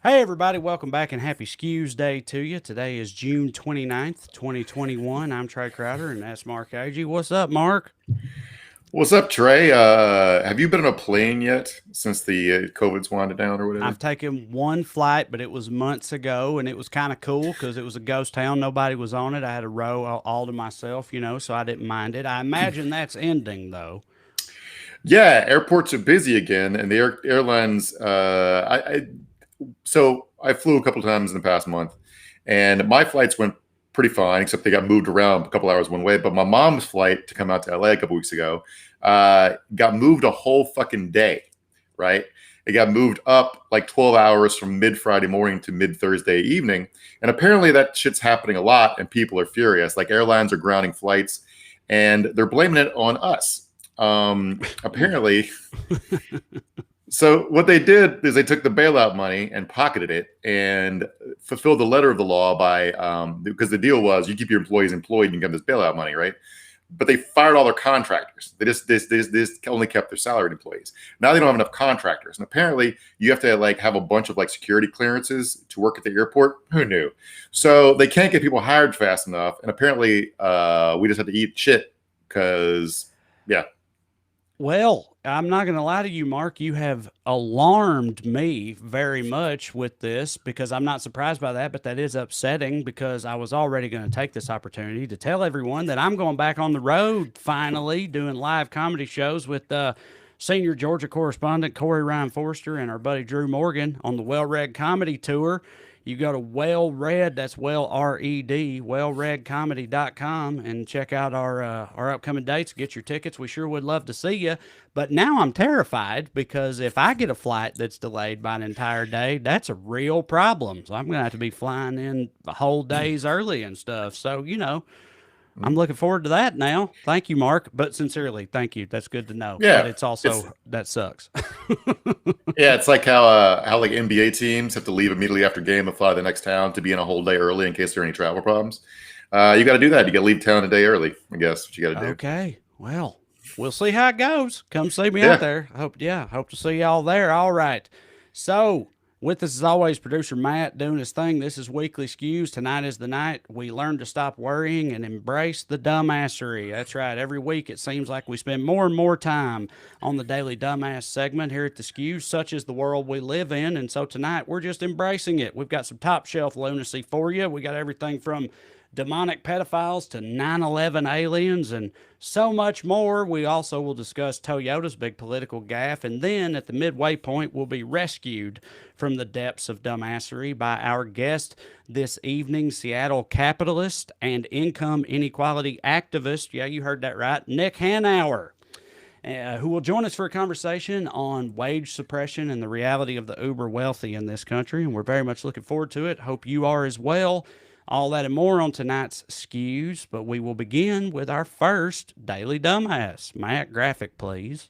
Hey, everybody, welcome back and happy Skews Day to you. Today is June 29th, 2021. I'm Trey Crowder, and that's Mark Agee. What's up, Mark? What's up, Trey? Have you been on a plane yet since the COVID's winded down or I've whatever? taken one flight, but it was months ago, and it was kind of cool because it was a ghost town. Nobody was on it. I had a row all to myself, so I didn't mind it. I imagine that's ending, though. Yeah, airports are busy again, and the airlines. So I flew a couple of times in the past month, and my flights went pretty fine, except they got moved around a couple hours one way. But my mom's flight to come out to LA a couple weeks ago got moved a whole fucking day, right? It got moved up like 12 hours from mid Friday morning to mid Thursday evening. And apparently that shit's happening a lot, and people are furious. Like airlines are grounding flights, and they're blaming it on us. Apparently, so what they did is they took the bailout money and pocketed it and fulfilled the letter of the law by because the deal was you keep your employees employed and you get this bailout money, right? But they fired all their contractors. They just only kept their salaried employees. Now they don't have enough contractors, and apparently you have to like have a bunch of like security clearances to work at the airport. Who knew? So they can't get people hired fast enough, and apparently we just have to eat shit because yeah. Well, I'm not going to lie to you, Mark. You have alarmed me very much with this because I'm not surprised by that, but that is upsetting because I was already going to take this opportunity to tell everyone that I'm going back on the road finally doing live comedy shows with senior Georgia correspondent Corey Ryan Forster and our buddy Drew Morgan on the Well Read Comedy Tour. You go to Well Read, that's Well R-E-D, wellreadcomedy.com, and check out our upcoming dates. Get your tickets. We sure would love to see you. But now I'm terrified because if I get a flight that's delayed by an entire day, that's a real problem. So I'm going to have to be flying in whole days early and stuff. So, I'm looking forward to that now. Thank you, Mark. But sincerely, thank you. That's good to know. But Yeah, it's it's also, that sucks. yeah, it's like how like NBA teams have to leave immediately after game and fly to the next town to be in a whole day early in case there are any travel problems. You got to do that. You got to leave town a day early. I guess what you got to do. Okay. Well, we'll see how it goes. Come see me out Yeah, there. Hope to see y'all there. All right. So, with us as always, producer Matt doing his thing. This is Weekly Skews. Tonight is the night we learn to stop worrying and embrace the dumbassery. That's right. Every week it seems like we spend more and more time on the daily dumbass segment here at the Skews, such is the world we live in. And so tonight we're just embracing it. We've got some top shelf lunacy for you. We got everything from demonic pedophiles to 9/11 aliens and so much more. We also will discuss Toyota's big political gaffe, and then at the midway point, we'll be rescued from the depths of dumbassery by our guest this evening, Seattle capitalist and income inequality activist. Yeah, you heard that right, Nick Hanauer. Who will join us for a conversation on wage suppression and the reality of the uber wealthy in this country. And we're very much looking forward to it. Hope you are as well. All that and more on tonight's Skews, but we will begin with our first Daily Dumbass. Matt, graphic, please.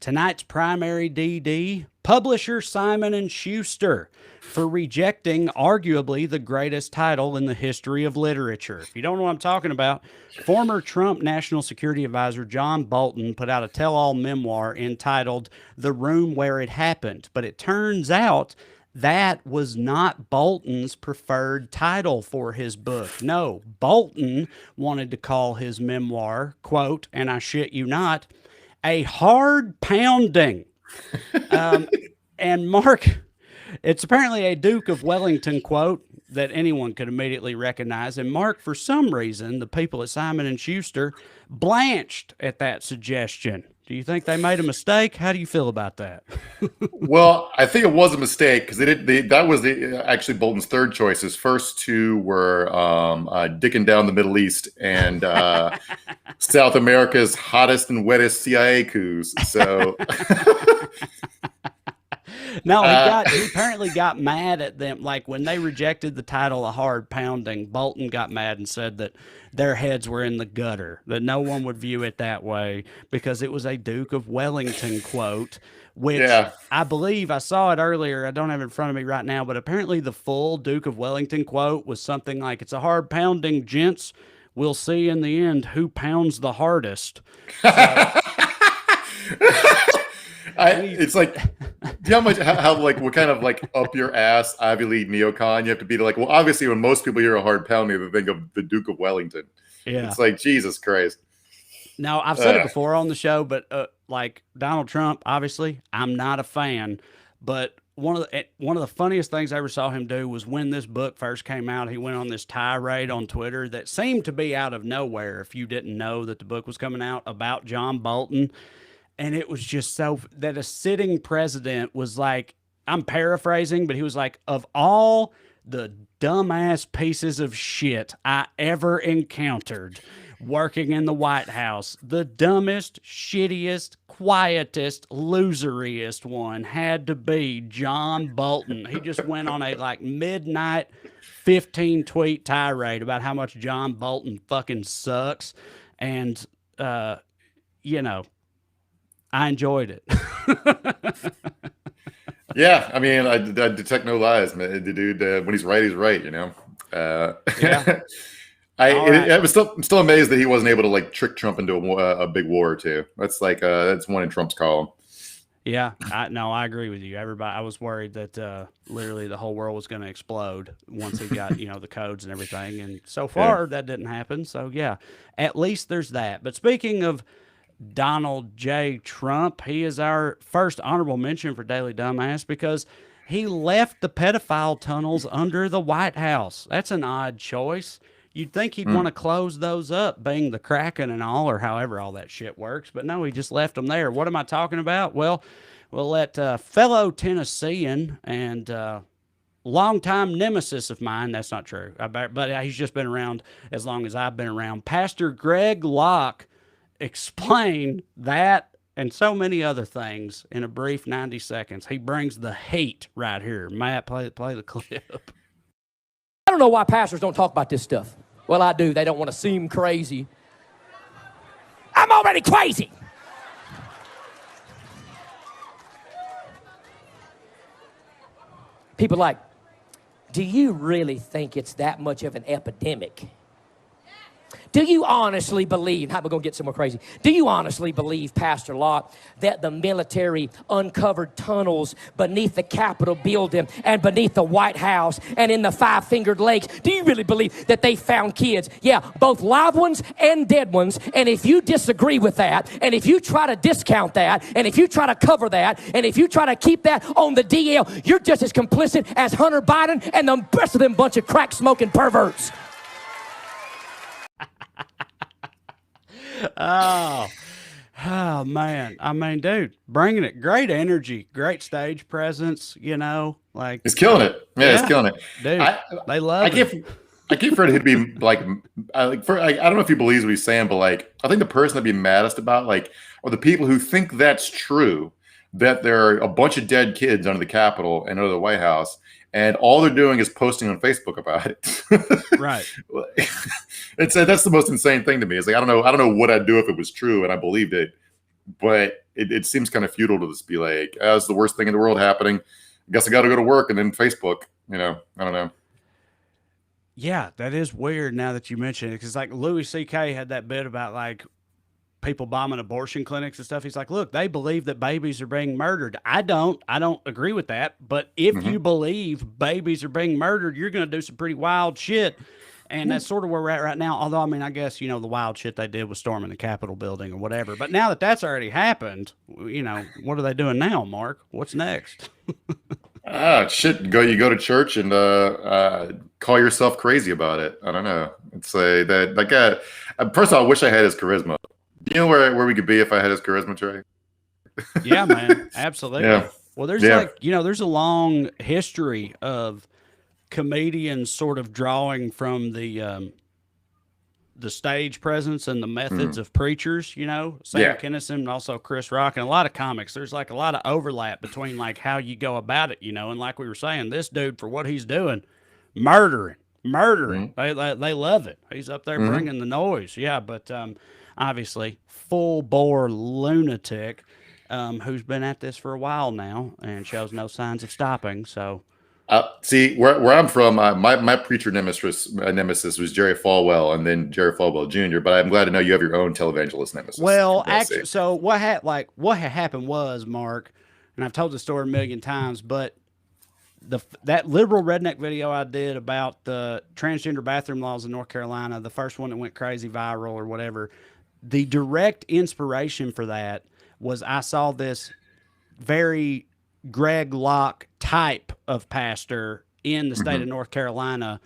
Tonight's primary DD, publisher Simon & Schuster, for rejecting arguably the greatest title in the history of literature. If you don't know what I'm talking about, former Trump National Security Advisor John Bolton put out a tell-all memoir entitled The Room Where It Happened. But it turns out that was not Bolton's preferred title for his book. No, Bolton wanted to call his memoir, quote, and I shit you not, a hard pounding. And Mark, it's apparently a Duke of Wellington quote that anyone could immediately recognize. And Mark, for some reason, the people at Simon and Schuster blanched at that suggestion. Do you think they made a mistake? How do you feel about that? well, I think it was a mistake because that was actually Bolton's third choice. His first two were dicking down the Middle East and South America's hottest and wettest CIA coups. So No, he apparently got mad at them. Like when they rejected the title "A Hard Pounding," Bolton got mad and said that their heads were in the gutter, that no one would view it that way because it was a Duke of Wellington quote, which yeah, I believe I saw it earlier. I don't have it in front of me right now, but apparently the full Duke of Wellington quote was something like, "It's a hard pounding, gents. We'll see in the end who pounds the hardest." So It's like, do you know how much, how like, what kind of like up your ass Ivy League neocon you have to be to like, well, obviously when most people hear a hard pounding, they think of the Duke of Wellington. Yeah. It's like, Jesus Christ. Now, I've said it before on the show, but like Donald Trump, obviously, I'm not a fan. But one of the funniest things I ever saw him do was when this book first came out. He went on this tirade on Twitter that seemed to be out of nowhere. If you didn't know that the book was coming out about John Bolton, and it was just so that a sitting president was like, I'm paraphrasing, but he was like, of all the dumbass pieces of shit I ever encountered working in the White House, the dumbest, shittiest, quietest, loseriest one had to be John Bolton. He just went on a like midnight 15 tweet tirade about how much John Bolton fucking sucks. And, you know, I enjoyed it. Yeah, I mean, I detect no lies, man. The dude, when he's right, you know. Yeah. I'm still amazed that he wasn't able to like trick Trump into a big war or two. That's like that's one in Trump's column. Yeah, I agree with you. Everybody, I was worried that literally the whole world was going to explode once he got the codes and everything, and so far that didn't happen. So yeah, at least there's that. But speaking of Donald J. Trump, he is our first honorable mention for Daily Dumbass because he left the pedophile tunnels under the White House. That's an odd choice. You'd think he'd want to close those up, being the Kraken and all, or however all that shit works. But no, he just left them there. What am I talking about? Well, we'll let fellow Tennessean and longtime nemesis of mine, that's not true, but he's just been around as long as I've been around, Pastor Greg Locke, explain that and so many other things in a brief 90 seconds. He brings the heat right here. Matt, play the clip. I don't know why pastors don't talk about this stuff. Well, I do. They don't want to seem crazy. I'm already crazy. People like, do you really think it's that much of an epidemic? Do you honestly believe, how am I going to get somewhere crazy? Do you honestly believe, Pastor Locke, that the military uncovered tunnels beneath the Capitol building and beneath the White House and in the Five-Fingered Lakes? Do you really believe that they found kids? Yeah, both live ones and dead ones. And if you disagree with that, and if you try to discount that, and if you try to cover that, and if you try to keep that on the DL, you're just as complicit as Hunter Biden and the rest of them bunch of crack-smoking perverts. Oh, man. I mean, dude, bringing it. Great energy, great stage presence, like. He's killing it. Yeah, he's killing it. Dude, they love it. I keep for it to be like, I don't know if he believes what he's saying, but like, I think the person to be maddest about, like, are the people who think that's true, that there are a bunch of dead kids under the Capitol and under the White House, and all they're doing is posting on Facebook about it. Right. That's the most insane thing to me. It's like, I don't know what I'd do if it was true and I believed it, but it seems kind of futile to just be like, it's the worst thing in the world happening. I guess I got to go to work, and then Facebook, I don't know. Yeah, that is weird now that you mention it, because like Louis C.K. had that bit about like people bombing abortion clinics and stuff. He's like, look, they believe that babies are being murdered. I don't agree with that. But if you believe babies are being murdered, you're going to do some pretty wild shit. And that's sort of where we're at right now. Although, I mean, I guess, the wild shit they did was storming the Capitol building or whatever. But now that that's already happened, what are they doing now, Mark? What's next? Shit. You go to church and call yourself crazy about it. I don't know. It's that guy. First of all, I wish I had his charisma. You know where we could be if I had his charisma, Trey? Yeah, man. Absolutely. Yeah. Well, there's there's a long history of comedians sort of drawing from the stage presence and the methods of preachers, Sam Kinison and also Chris Rock and a lot of comics. There's like a lot of overlap between like how you go about it, and like we were saying, this dude for what he's doing, murdering. They love it. He's up there bringing the noise. Yeah, but obviously full bore lunatic who's been at this for a while now and shows no signs of stopping. So See, where I'm from, my preacher nemesis was Jerry Falwell, and then Jerry Falwell Jr. But I'm glad to know you have your own televangelist nemesis. Well, actually, so what had happened was, Mark, and I've told the story a million times, but that liberal redneck video I did about the transgender bathroom laws in North Carolina, the first one that went crazy viral or whatever, the direct inspiration for that was I saw this very Greg Locke type of pastor in the state of North Carolina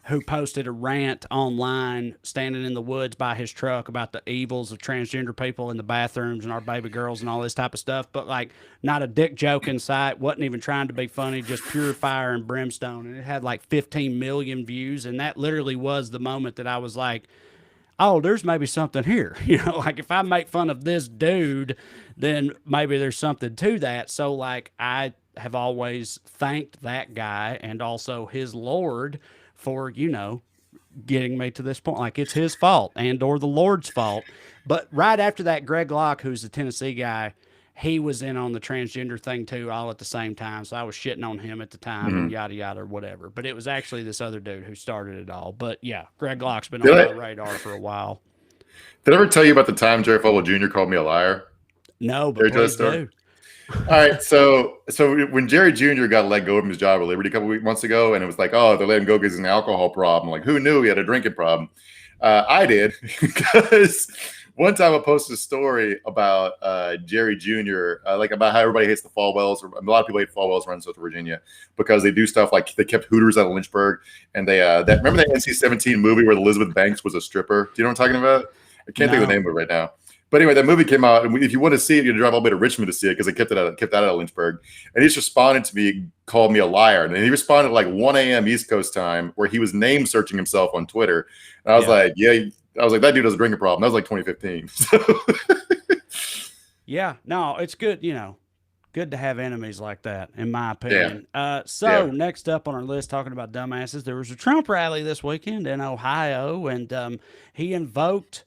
who posted a rant online standing in the woods by his truck about the evils of transgender people in the bathrooms and our baby girls and all this type of stuff, but like not a dick joke in sight, wasn't even trying to be funny, just pure fire and brimstone. And it had like 15 million views. And that literally was the moment that I was like, oh, there's maybe something here. You know, like if I make fun of this dude, then maybe there's something to that. So like I have always thanked that guy and also his Lord for, you know, getting me to this point. Like it's his fault and or the Lord's fault. But right after that, Greg Locke, who's the Tennessee guy, he was in on the transgender thing too, all at the same time. So I was shitting on him at the time and yada, yada, or whatever. But it was actually this other dude who started it all. But yeah, Greg Locke's been on my radar for a while. Did I ever tell you about the time Jerry Falwell Jr. called me a liar? No, but please do. All right, so when Jerry Jr. got let go from his job at Liberty a couple months ago, and it was like, oh, they're letting go because he's an alcohol problem. Like, who knew he had a drinking problem? I did, because one time I posted a story about Jerry Jr., like about how everybody hates the Falwells. A lot of people hate Falwells around South Virginia because they do stuff like they kept Hooters out of Lynchburg, and they remember that NC-17 movie where Elizabeth Banks was a stripper? Do you know what I'm talking about? I can't think of the name of it right now. But anyway, that movie came out, and if you want to see it, you drive all the way to Richmond to see it because they kept that out of Lynchburg. And he just responded to me, called me a liar. And he responded at like 1 a.m. East Coast time, where he was name searching himself on Twitter. And I was like, that dude has a drinking problem. That was like 2015. So. Yeah, no, it's good, you know, good to have enemies like that, in my opinion. Next up on our list, talking about dumbasses, there was a Trump rally this weekend in Ohio, and he invoked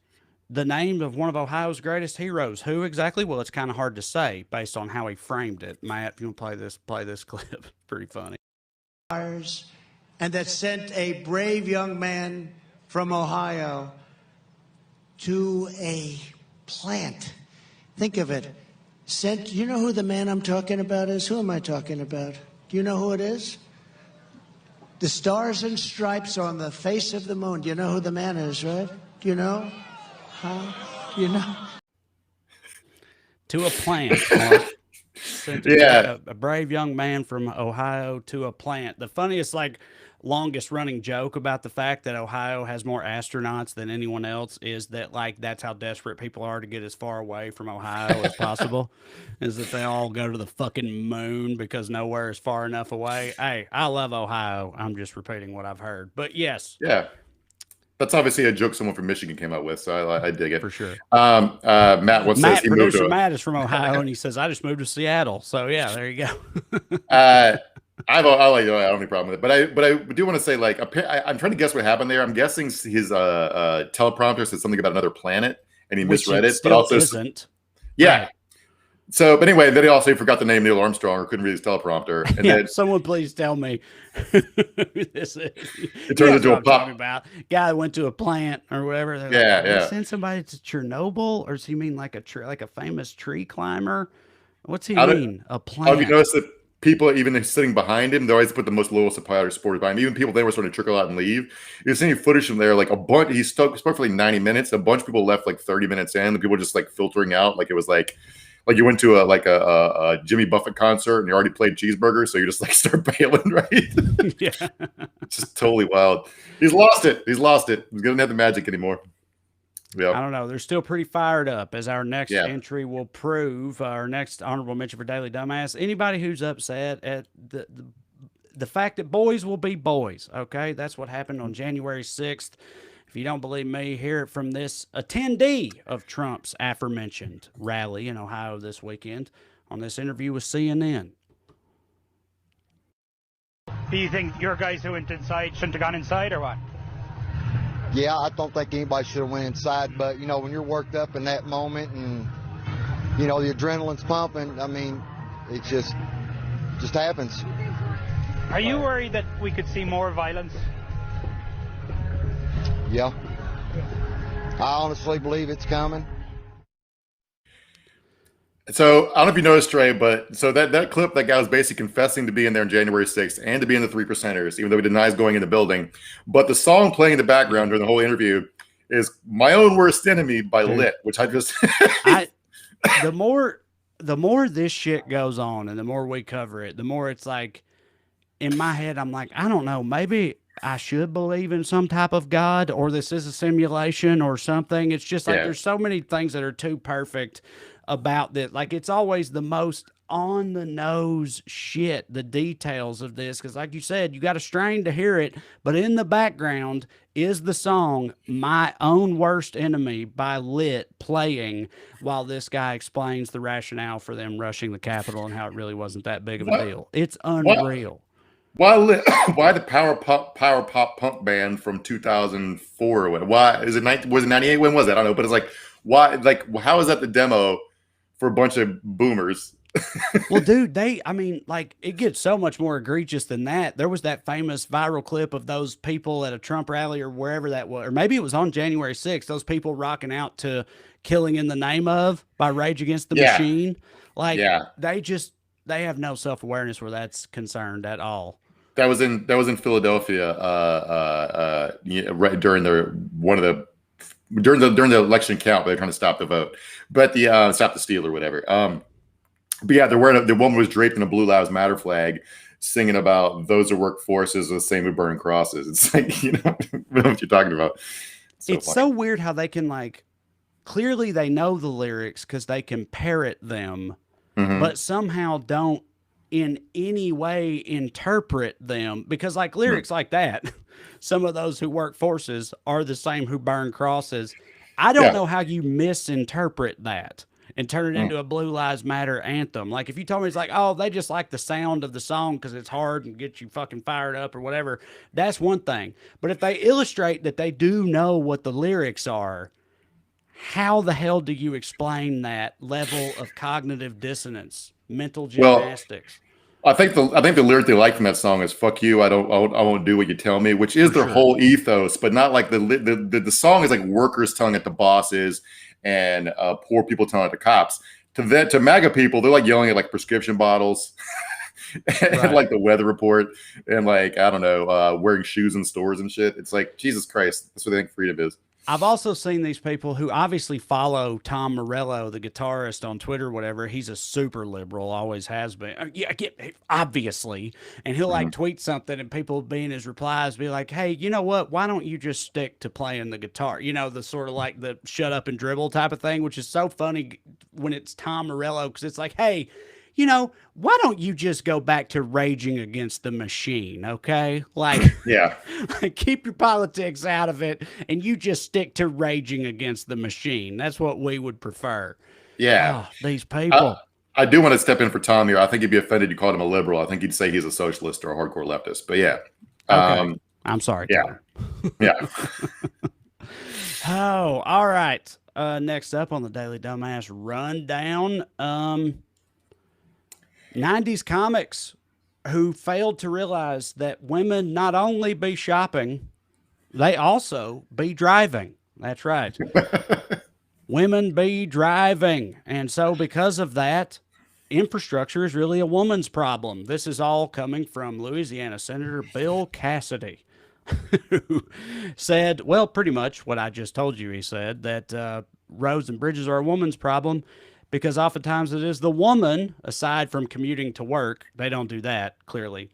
the name of one of Ohio's greatest heroes. Who exactly? Well, it's kind of hard to say based on how he framed it. Matt, if you want to play this clip, pretty funny. And that sent a brave young man from Ohio to a plant. Think of it. You know who the man I'm talking about is? Who am I talking about? Do you know who it is? The stars and stripes on the face of the moon. Do you know who the man is, right? Do you know? Huh? You know? To a plant, Mark. A brave young man from Ohio to a plant. The funniest, like, longest running joke about the fact that Ohio has more astronauts than anyone else is that, like, that's how desperate people are to get as far away from Ohio as possible, is that they all go to the fucking moon because nowhere is far enough away. Hey, I love Ohio. I'm just repeating what I've heard. But yes. Yeah. That's obviously a joke someone from Michigan came out with, so I dig it. For sure. Matt says he moved to Matt is from Ohio, and he says, I just moved to Seattle. So, yeah, there you go. I don't have any problem with it. But I do want to say, like, I'm trying to guess what happened there. I'm guessing his teleprompter said something about another planet, and he misread it. But also isn't. Yeah. Right. So, but anyway, then he also forgot the name Neil Armstrong or couldn't read his teleprompter. And then someone please tell me who this is. It turns into a pop. About guy that went to a plant or whatever. They're send somebody to Chernobyl, or does he mean like a famous tree climber? What's he mean? A plant? Have you noticed that people, even sitting behind him, they always put the most loyal supporters behind him. Even people they were starting to trickle out and leave. You're seeing footage from there, like a bunch. He spoke for like 90 minutes. A bunch of people left like 30 minutes in. The people just like filtering out, like it was like you went to a Jimmy Buffett concert and you already played cheeseburger, so you just like start bailing, right? Yeah, just totally wild. He's lost it. He's gonna have the magic anymore. Yeah, I don't know. They're still pretty fired up, as our next entry will prove. Our next honorable mention for Daily Dumbass. Anybody who's upset at the fact that boys will be boys. Okay, that's what happened on January 6th. If you don't believe me, hear it from this attendee of Trump's aforementioned rally in Ohio this weekend on this interview with CNN. Do you think your guys who went inside shouldn't have gone inside or what? Yeah, I don't think anybody should have went inside, but, you know, when you're worked up in that moment and, you know, the adrenaline's pumping, I mean, it just happens. Are you worried that we could see more violence? Yeah. I honestly believe it's coming. So I don't know if you noticed, Trey, but so that clip, that guy was basically confessing to being there on January 6th and to be in the 3%ers, even though he denies going in the building. But the song playing in the background during the whole interview is "My Own Worst Enemy" by Lit, which I just the more this shit goes on and the more we cover it, the more it's like in my head, I'm like, I don't know, maybe I should believe in some type of God, or this is a simulation or something. It's just like there's so many things that are too perfect about this. Like, it's always the most on the nose shit, the details of this, because like you said, you got to strain to hear it, but in the background is the song "My Own Worst Enemy" by Lit playing while this guy explains the rationale for them rushing the Capitol and how it really wasn't that big of a deal. It's unreal. Why the power pop punk band from 2004? Why is it was it 98? When was that? I don't know, but it's like, why? Like, how is that the demo for a bunch of boomers? Well, dude, I mean, like, it gets so much more egregious than that. There was that famous viral clip of those people at a Trump rally or wherever that was, or maybe it was on January 6th, those people rocking out to "Killing in the Name Of" by Rage Against the Machine. Like, they have no self-awareness where that's concerned at all. That was in Philadelphia right during during the election count. They're trying to stop the vote, but stop the steal or whatever. But yeah, the woman was draped in a Blue Lives Matter flag, singing about those who work forces are the same who burn crosses. It's like, you know what you're talking about. It's so weird how they can, like, clearly they know the lyrics because they can parrot them, but somehow don't in any way interpret them, because like lyrics like that, some of those who work forces are the same who burn crosses. I don't know how you misinterpret that and turn it into a Blue Lives Matter anthem. Like, if you told me it's like, oh, they just like the sound of the song because it's hard and gets you fucking fired up or whatever, that's one thing. But if they illustrate that they do know what the lyrics are, how the hell do you explain that level of cognitive dissonance, mental gymnastics? Well, I think the lyric they like from that song is "fuck you, I won't do what you tell me," which is their whole ethos, but not like the song is like workers telling it to bosses and poor people telling it to cops. To MAGA people, they're like yelling at like prescription bottles and like the weather report and like, I don't know, wearing shoes in stores and shit. It's like, Jesus Christ, that's what they think freedom is. I've also seen these people who obviously follow Tom Morello, the guitarist, on Twitter, whatever. He's a super liberal, always has been. Obviously. And he'll like tweet something and people be in his replies be like, hey, you know what? Why don't you just stick to playing the guitar? You know, the sort of like the shut up and dribble type of thing, which is so funny when it's Tom Morello, because it's like, hey, you know, why don't you just go back to raging against the machine, okay? Like, keep your politics out of it, and you just stick to raging against the machine. That's what we would prefer. Yeah. Oh, these people. I do want to step in for Tom here. I think he'd be offended you called him a liberal. I think he'd say he's a socialist or a hardcore leftist. But yeah. Okay. I'm sorry. Yeah. Yeah. Oh, all right. Next up on the Daily Dumbass Rundown, 90s comics who failed to realize that women not only be shopping, they also be driving. That's right. Women be driving. And so because of that, infrastructure is really a woman's problem. This is all coming from Louisiana Senator Bill Cassidy, who said, well, pretty much what I just told you. He said that roads and bridges are a woman's problem, because oftentimes it is the woman, aside from commuting to work, they don't do that, clearly.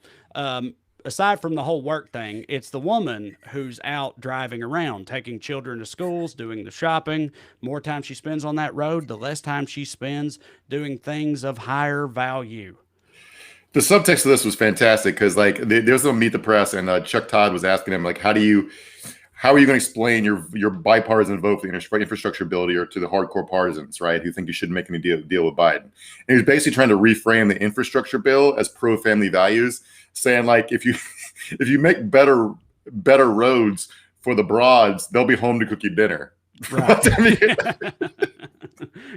Aside from the whole work thing, it's the woman who's out driving around, taking children to schools, doing the shopping. More time she spends on that road, the less time she spends doing things of higher value. The subtext of this was fantastic because, like, there's no Meet the Press, and Chuck Todd was asking him, like, how are you going to explain your bipartisan vote for the infrastructure bill to the hardcore partisans, right, who think you shouldn't make any deal with Biden? And he was basically trying to reframe the infrastructure bill as pro-family values, saying, like, if you make better roads for the broads, they'll be home to cook you dinner. Right.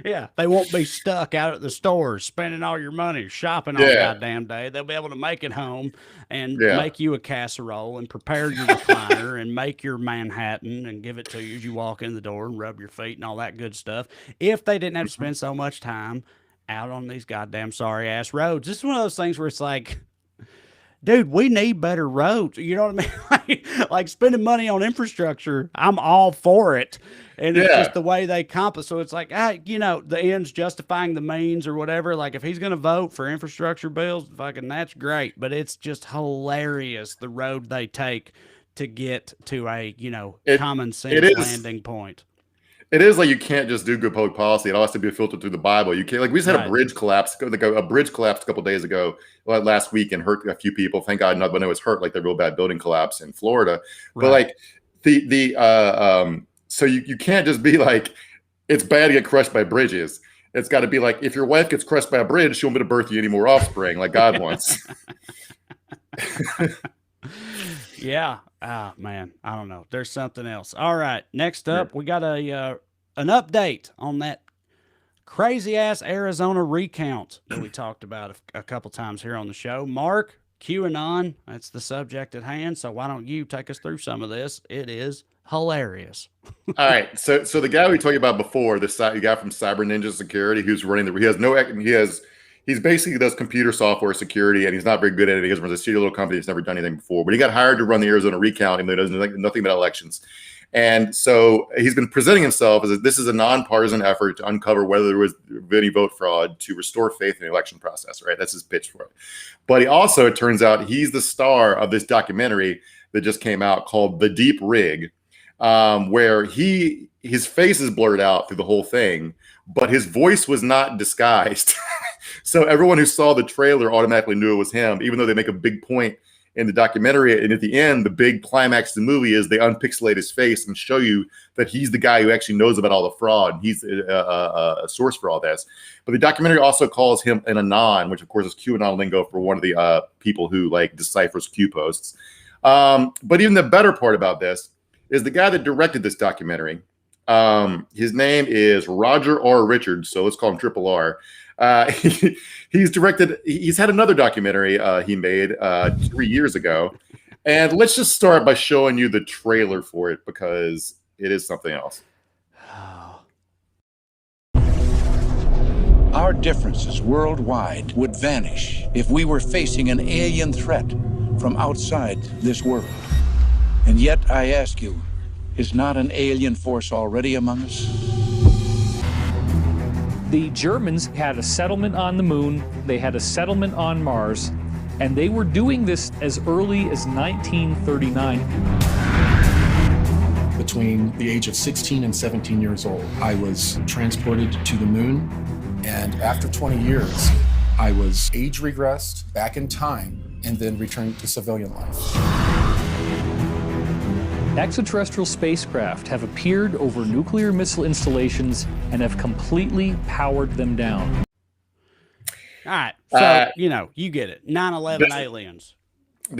Yeah, they won't be stuck out at the stores spending all your money shopping all Yeah. goddamn day. They'll be able to make it home and Yeah. make you a casserole and prepare your recliner and make your Manhattan and give it to you as you walk in the door and rub your feet and all that good stuff. If they didn't have to spend so much time out on these goddamn sorry ass roads. This is one of those things where it's like, dude, we need better roads. You know what I mean? Like spending money on infrastructure, I'm all for it. And it's just the way they compass. So it's like, the ends justifying the means or whatever. Like if he's going to vote for infrastructure bills, fucking that's great. But it's just hilarious the road they take to get to a, common sense landing point. It is like you can't just do good public policy. It all has to be filtered through the Bible. You can't, like, we just had a bridge collapse. Like a bridge collapsed a couple of days ago, last week, and hurt a few people. Thank God nobody was hurt, like the real bad building collapse in Florida. But like so you can't just be like, it's bad to get crushed by bridges. It's got to be like, if your wife gets crushed by a bridge, she won't be able to birth you any more offspring, like God wants. Yeah. Ah, man. I don't know. There's something else. All right. Next up, we got an update on that crazy ass Arizona recount that we talked about a couple times here on the show. Mark, QAnon, that's the subject at hand. So why don't you take us through some of this? It is hilarious. All right. So the guy we talked about before, the guy from Cyber Ninja Security, who's running he basically does computer software security, and he's not very good at it. He runs a shitty little company that's never done anything before. But he got hired to run the Arizona recount, even though he doesn't know nothing about elections. And so he's been presenting himself as this is a nonpartisan effort to uncover whether there was any vote fraud to restore faith in the election process, right? That's his pitch for it. But he also, it turns out, he's the star of this documentary that just came out called The Deep Rig, where his face is blurred out through the whole thing, but his voice was not disguised. So everyone who saw the trailer automatically knew it was him, even though they make a big point in the documentary. And at the end, the big climax of the movie is they unpixelate his face and show you that he's the guy who actually knows about all the fraud. He's a source for all this. But the documentary also calls him an anon, which of course is QAnon lingo for one of the people who like deciphers Q posts. But even the better part about this is the guy that directed this documentary. His name is Roger R. Richards, so let's call him Triple R. He's had another documentary he made 3 years ago. And let's just start by showing you the trailer for it, because it is something else. Our differences worldwide would vanish if we were facing an alien threat from outside this world. And yet, I ask you, is not an alien force already among us? The Germans had a settlement on the moon, they had a settlement on Mars, and they were doing this as early as 1939. Between the age of 16 and 17 years old, I was transported to the moon, and after 20 years, I was age regressed back in time and then returned to civilian life. Extraterrestrial spacecraft have appeared over nuclear missile installations and have completely powered them down. All right. So, you get it. 9/11 aliens. In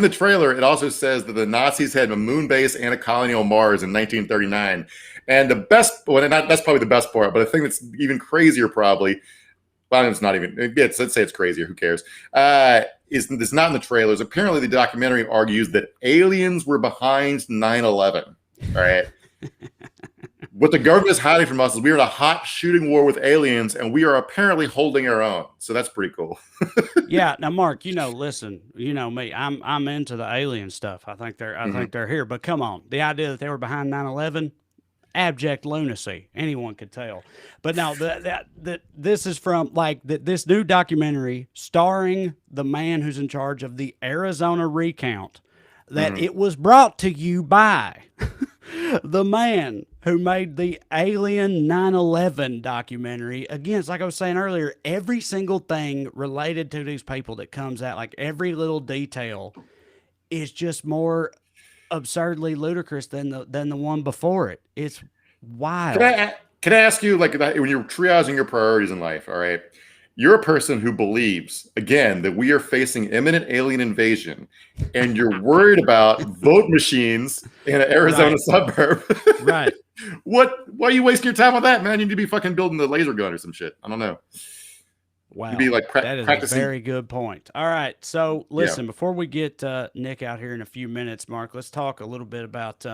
the trailer, it also says that the Nazis had a moon base and a colony on Mars in 1939. And the best, that's probably the best part, but the thing that's even crazier probably, well, it's not even, let's say it's crazier, who cares, is it's not in the trailers. Apparently the documentary argues that aliens were behind 9/11, all right? What the government is hiding from us is we are in a hot shooting war with aliens, and we are apparently holding our own. So that's pretty cool. Yeah. Now, Mark, listen, you know me, I'm into the alien stuff. I think they're here, but come on, the idea that they were behind 9/11, abject lunacy. Anyone could tell. But now that this is from this new documentary starring the man who's in charge of the Arizona recount, that it was brought to you by the man who made the Alien 9/11 documentary. Again, it's like I was saying earlier, every single thing related to these people that comes out, like every little detail, is just more absurdly ludicrous than the one before it. It's wild. Can I ask you, like, when you're triaging your priorities in life, all right, you're a person who believes, again, that we are facing imminent alien invasion, and you're worried about vote machines in an Arizona suburb. Right. Why are you wasting your time on that, man? You need to be fucking building the laser gun or some shit. I don't know. Wow. You'd be like that is practicing. a very good point. All right. So listen, before we get Nick out here in a few minutes, Mark, let's talk a little bit about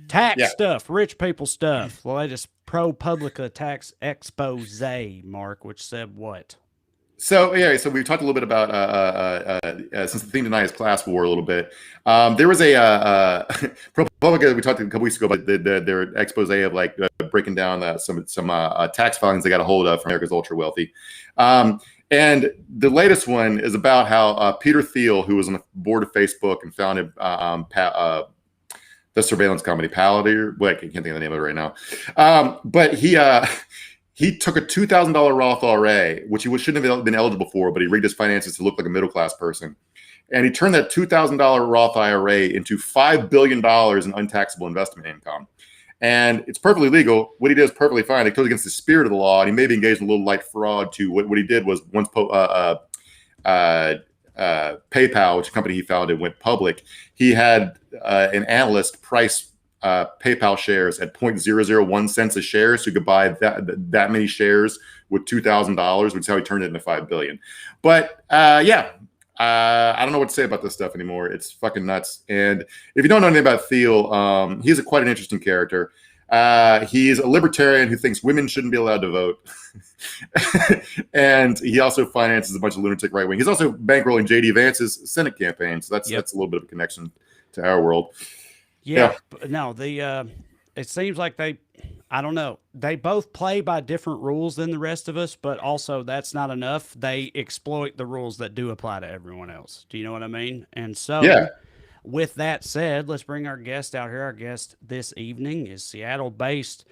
tax stuff, rich people stuff. The latest ProPublica tax expose, Mark, which said what? So so we talked a little bit about since the theme tonight is class war a little bit. There was a ProPublica we talked a couple weeks ago about their expose of like breaking down some tax filings they got a hold of from America's ultra wealthy. And the latest one is about how Peter Thiel, who was on the board of Facebook and founded the surveillance company Palantir. I can't think of the name of it right now. But he took a $2,000 Roth IRA, which he shouldn't have been eligible for, but he rigged his finances to look like a middle-class person. And he turned that $2,000 Roth IRA into $5 billion in untaxable investment income. And it's perfectly legal. What he did is perfectly fine. It goes against the spirit of the law, and he maybe engaged in a little light fraud too. What he did was once PayPal, which is a company he founded, went public, he had an analyst price PayPal shares at 0.001 cents a share, so you could buy that many shares with $2,000, which is how he turned it into $5 billion. But I don't know what to say about this stuff anymore. It's fucking nuts. And if you don't know anything about Thiel, he's quite an interesting character. He's a libertarian who thinks women shouldn't be allowed to vote. And he also finances a bunch of lunatic right wing. He's also bankrolling J.D. Vance's Senate campaign. So that's a little bit of a connection to our world. Yeah. No, it seems like I don't know. They both play by different rules than the rest of us, but also that's not enough. They exploit the rules that do apply to everyone else. Do you know what I mean? And so with that said, let's bring our guest out here. Our guest this evening is Seattle-based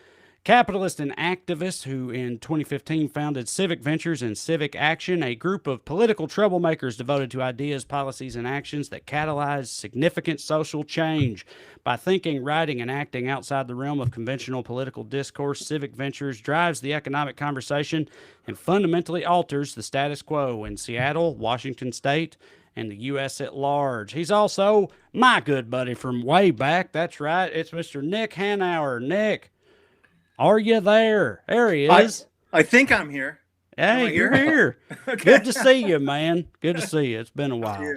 capitalist and activist who in 2015 founded Civic Ventures and Civic Action, a group of political troublemakers devoted to ideas, policies, and actions that catalyze significant social change. By thinking, writing, and acting outside the realm of conventional political discourse, Civic Ventures drives the economic conversation and fundamentally alters the status quo in Seattle, Washington State, and the U.S. at large. He's also my good buddy from way back. That's right. It's Mr. Nick Hanauer. Nick, are you there? There he is. I think I'm here. Hey, you're here. Okay. Good to see you, man. Good to see you. It's been a while.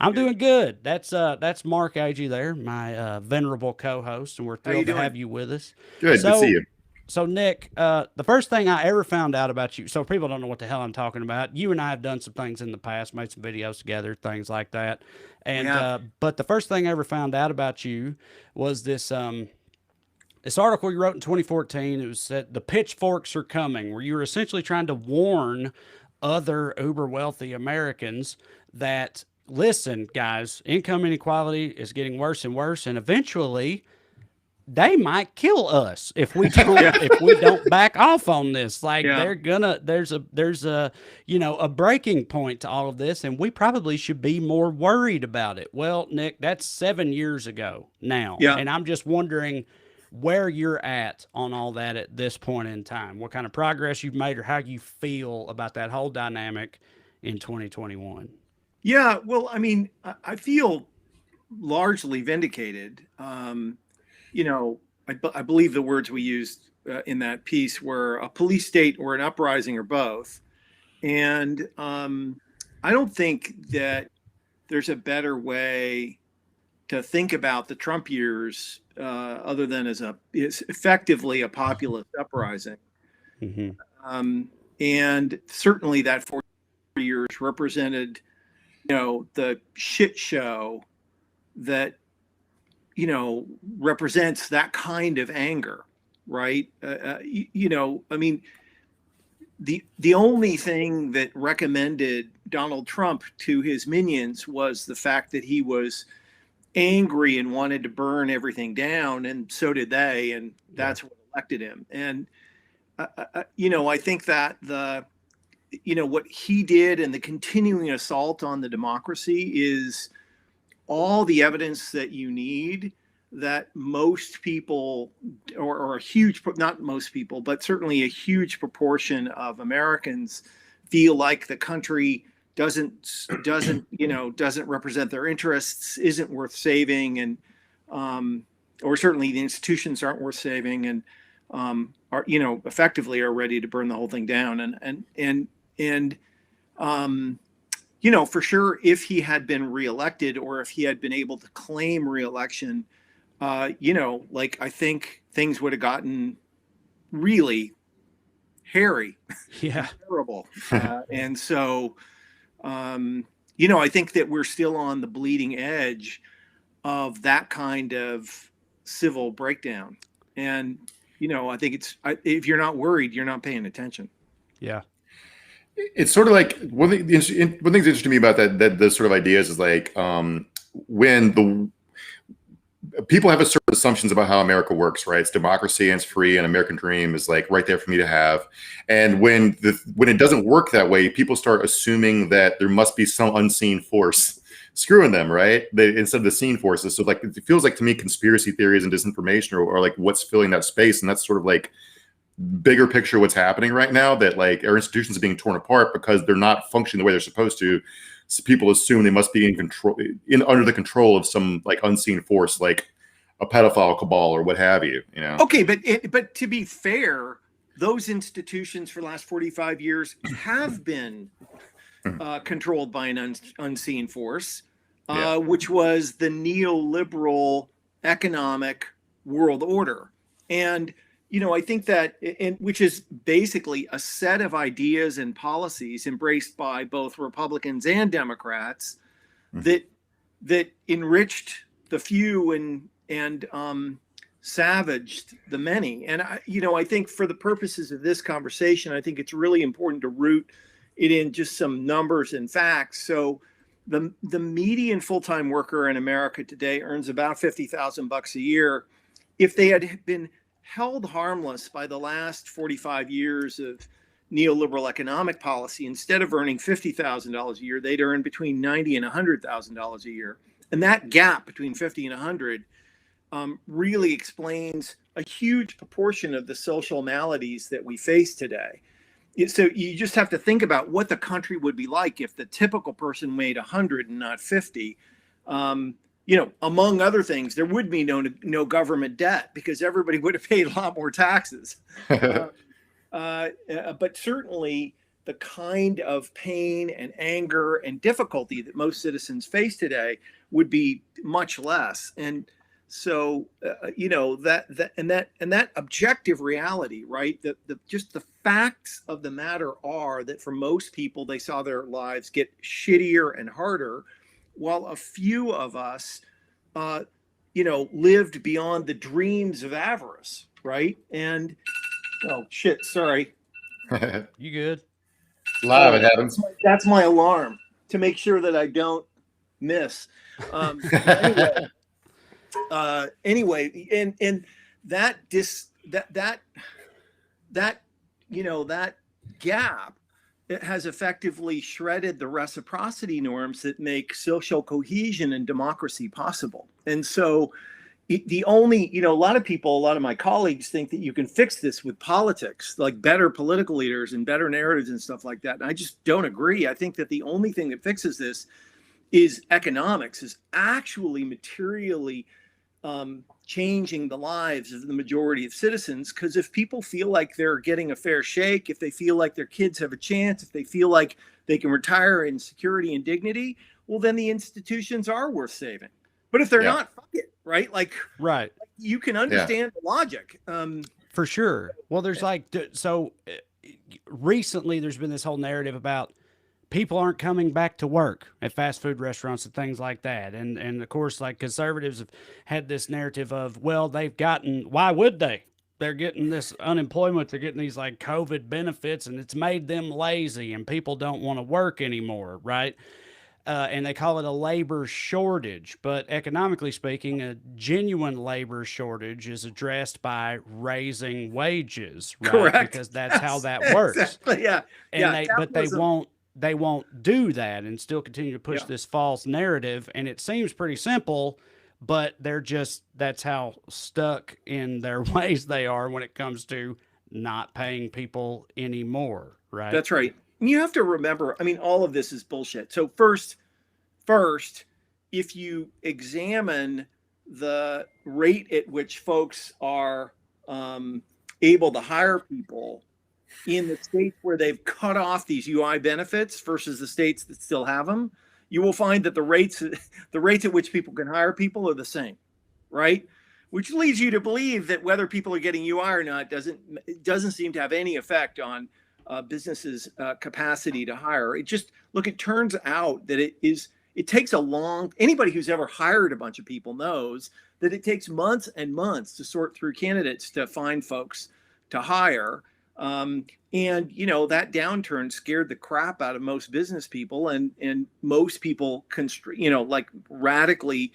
I'm doing good. That's Mark Agee there, my venerable co-host, and we're thrilled to have you with us. Good to see you. So, Nick, the first thing I ever found out about you, so people don't know what the hell I'm talking about, you and I have done some things in the past, made some videos together, things like that. And but the first thing I ever found out about you was this article you wrote in 2014. It was said the pitchforks are coming, where you were essentially trying to warn other uber wealthy Americans that, listen, guys, income inequality is getting worse and worse, and eventually they might kill us if we don't if we don't back off on this. Like there's a a breaking point to all of this, and we probably should be more worried about it. Well, Nick, that's 7 years ago now, and I'm just wondering where you're at on all that at this point in time. What kind of progress you've made, or how you feel about that whole dynamic in 2021. Yeah, well, I mean, I feel largely vindicated. I believe the words we used in that piece were a police state or an uprising or both. And I don't think that there's a better way to think about the Trump years other than as effectively a populist uprising. Mm-hmm. And certainly that 4 years represented the shit show that, represents that kind of anger, right? I mean, the only thing that recommended Donald Trump to his minions was the fact that he was angry and wanted to burn everything down, and so did they, and that's what elected him. And, I think that what he did and the continuing assault on the democracy is all the evidence that you need that most people, or a huge, not most people, but certainly a huge proportion of Americans feel like the country doesn't represent their interests, isn't worth saving. And or certainly the institutions aren't worth saving, and are, you know, effectively are ready to burn the whole thing down. And you know, for sure, if he had been reelected, or if he had been able to claim reelection, you know, like, I think things would have gotten really hairy, Yeah. terrible. And so, you know, I think that we're still on the bleeding edge of that kind of civil breakdown. And, you know, I think if you're not worried, you're not paying attention. Yeah. It's sort of like one thing that's interesting to me about that those sort of ideas is like when the people have a certain assumptions about how America works, right? It's democracy and it's free, and American dream is like right there for me to have. And when it doesn't work that way, people start assuming that there must be some unseen force screwing them, right? Instead of the seen forces. So like, it feels like to me conspiracy theories and disinformation are like what's filling that space, and that's sort of like bigger picture what's happening right now, that like our institutions are being torn apart because they're not functioning the way they're supposed to. So people assume they must be in control, under the control of some like unseen force, like a pedophile cabal or what have you, you know? Okay, but to be fair, those institutions for the last 45 years have been controlled by an unseen force, which was the neoliberal economic world order. And you know, I think that, which is basically a set of ideas and policies embraced by both Republicans and Democrats that enriched the few and savaged the many. And I think for the purposes of this conversation, I think it's really important to root it in just some numbers and facts. So the median full-time worker in America today earns about $50,000 a year. If they had been held harmless by the last 45 years of neoliberal economic policy, instead of earning $50,000 a year, they'd earn between $90,000 and $100,000 a year. And that gap between 50 and 100 really explains a huge proportion of the social maladies that we face today. So you just have to think about what the country would be like if the typical person made 100 and not 50. You know, among other things, there would be no government debt because everybody would have paid a lot more taxes. But certainly the kind of pain and anger and difficulty that most citizens face today would be much less. And so, you know, that objective reality, right? Just the facts of the matter are that for most people, they saw their lives get shittier and harder, while a few of us, you know, lived beyond the dreams of avarice, right? And, oh, shit, sorry. You good? Live, it happens. That's my alarm to make sure that I don't miss. Anyway, and that you know, that gap, it has effectively shredded the reciprocity norms that make social cohesion and democracy possible. And so the only, you know, a lot of my colleagues think that you can fix this with politics, like better political leaders and better narratives and stuff like that. And I just don't agree. I think that the only thing that fixes this is economics, is actually materially changing the lives of the majority of citizens. Because if people feel like they're getting a fair shake, if they feel like their kids have a chance, if they feel like they can retire in security and dignity, well, then the institutions are worth saving. But if they're not, fuck it, right? Like, right. You can understand the logic. For sure. Well, there's recently there's been this whole narrative about people aren't coming back to work at fast food restaurants and things like that. And of course, like, conservatives have had this narrative of, well, why would they? They're getting this unemployment. They're getting these like COVID benefits, and it's made them lazy and people don't want to work anymore. Right. And they call it a labor shortage. But economically speaking, a genuine labor shortage is addressed by raising wages. Right? Correct. Because that's how that works. Exactly. Yeah. And they won't do that and still continue to push this false narrative. And it seems pretty simple, but that's how stuck in their ways they are when it comes to not paying people anymore. Right. That's right. And you have to remember, I mean, all of this is bullshit. So first, if you examine the rate at which folks are able to hire people in the states where they've cut off these UI benefits versus the states that still have them, you will find that the rates at which people can hire people are the same, right? Which leads you to believe that whether people are getting UI or not doesn't seem to have any effect on businesses' capacity to hire. It turns out that it takes anybody who's ever hired a bunch of people knows that it takes months and months to sort through candidates to find folks to hire. And that downturn scared the crap out of most business people, and most people radically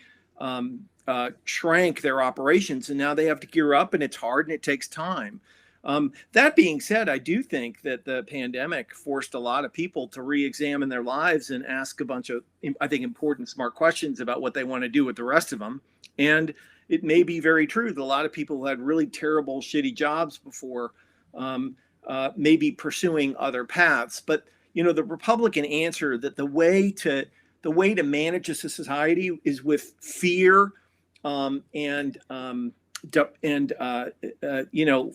shrank their operations, and now they have to gear up, and it's hard and it takes time. That being said, I do think that the pandemic forced a lot of people to re-examine their lives and ask a bunch of, I think, important, smart questions about what they want to do with the rest of them. And it may be very true that a lot of people who had really terrible, shitty jobs before may be pursuing other paths. But the Republican answer that the way to manage a society is with fear and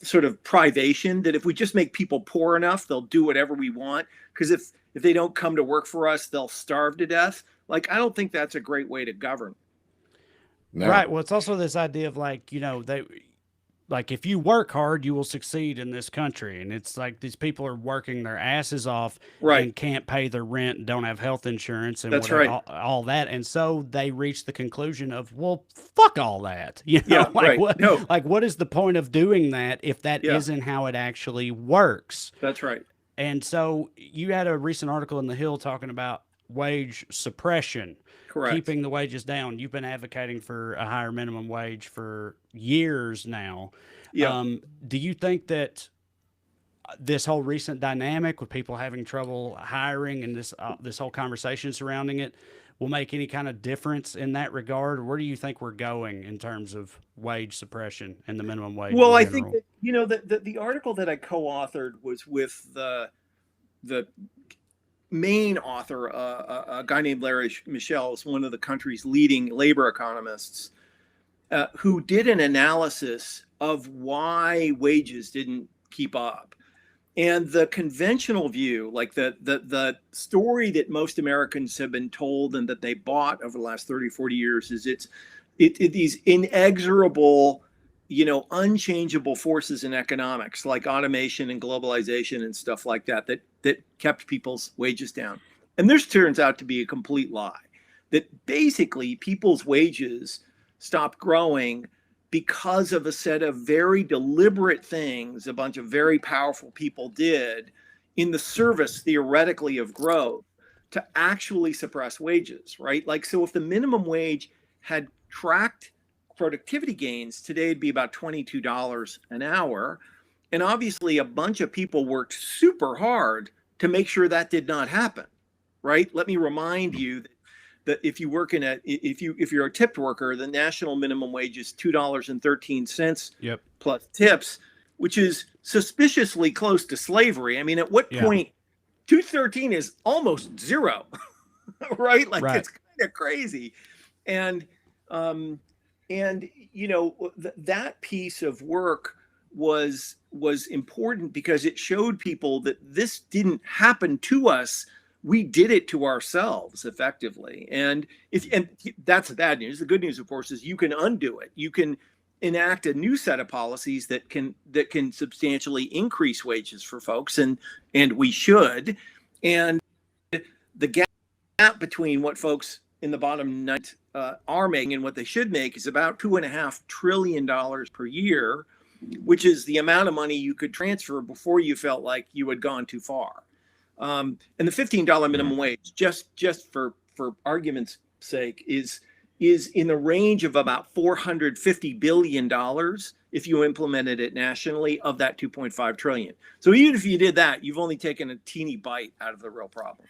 sort of privation, that if we just make people poor enough, they'll do whatever we want. Because if they don't come to work for us, they'll starve to death. I don't think that's a great way to govern. No. Right. Well, it's also this idea of if you work hard, you will succeed in this country. And it's like these people are working their asses off and can't pay their rent and don't have health insurance and That's whatever, all that. And so they reach the conclusion of, well, fuck all that. What is the point of doing that if that isn't how it actually works? That's right. And so you had a recent article in The Hill talking about wage suppression. Correct. Keeping the wages down. You've been advocating for a higher minimum wage for years now. Yeah. Do you think that this whole recent dynamic with people having trouble hiring and this whole conversation surrounding it will make any kind of difference in that regard? Or where do you think we're going in terms of wage suppression and the minimum wage? Well, I think that the article that I co-authored was with the main author, a guy named Larry Michel, is one of the country's leading labor economists, who did an analysis of why wages didn't keep up. And the conventional view, like the story that most Americans have been told and that they bought over the last 30, 40 years, is it's these inexorable, unchangeable forces in economics, like automation and globalization and stuff like that kept people's wages down. And this turns out to be a complete lie, that basically people's wages stopped growing because of a set of very deliberate things a bunch of very powerful people did in the service, theoretically, of growth to actually suppress wages, right? So if the minimum wage had tracked productivity gains, today it'd be about $22 an hour. And obviously a bunch of people worked super hard to make sure that did not happen, right? Let me remind you that if you're a tipped worker, the national minimum wage is $2.13 plus tips, which is suspiciously close to slavery. I mean, at what point $2.13 is almost zero, right? It's kind of crazy. And that piece of work was important because it showed people that this didn't happen to us. We did it to ourselves effectively. And that's the bad news. The good news, of course, is you can undo it. You can enact a new set of policies that can substantially increase wages for folks, and we should. And the gap between what folks in the bottom ninth are making and what they should make is about $2.5 trillion per year, which is the amount of money you could transfer before you felt like you had gone too far. And the $15 minimum wage, just for argument's sake, is in the range of about $450 billion if you implemented it nationally, of that 2.5 trillion. So even if you did that, you've only taken a teeny bite out of the real problem.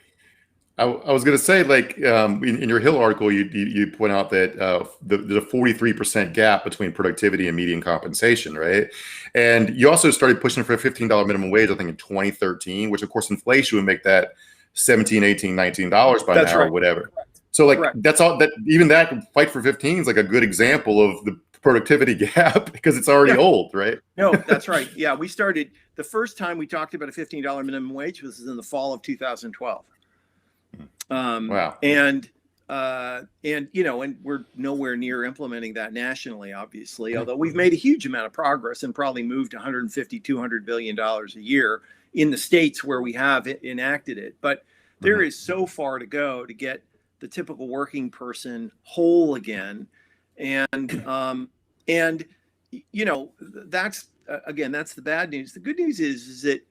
I was going to say, in your Hill article, you point out that the 43% gap between productivity and median compensation, right? And you also started pushing for a $15 minimum wage, I think, in 2013, which, of course, inflation would make that $17, $18, $19 by now, or whatever. So like Correct. that's all that even that fight for 15 is like a good example of the productivity gap because it's already old, right? No, that's right. Yeah, we started the first time we talked about a $15 minimum wage was in the fall of 2012. Wow. And we're nowhere near implementing that nationally, obviously, although we've made a huge amount of progress and probably moved 150, $200 billion a year in the states where we have enacted it. But there is so far to go to get the typical working person whole again. And that's that's the bad news. The good news is that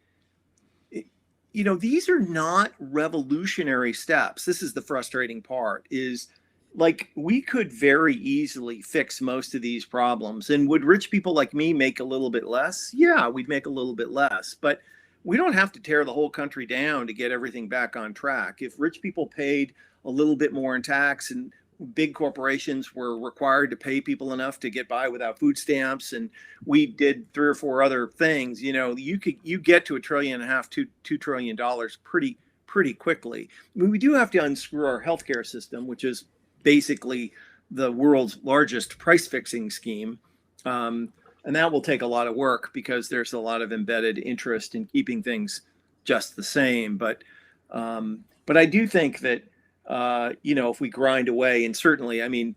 these are not revolutionary steps. This is the frustrating part, is like we could very easily fix most of these problems. And would rich people like me make a little bit less? Yeah, we'd make a little bit less, but we don't have to tear the whole country down to get everything back on track. If rich people paid a little bit more in tax and big corporations were required to pay people enough to get by without food stamps, and we did 3 or 4 other things, you get to $1.5 trillion, $2 trillion pretty quickly. I mean, we do have to unscrew our healthcare system, which is basically the world's largest price fixing scheme. And that will take a lot of work because there's a lot of embedded interest in keeping things just the same. But I do think that if we grind away, and certainly, I mean,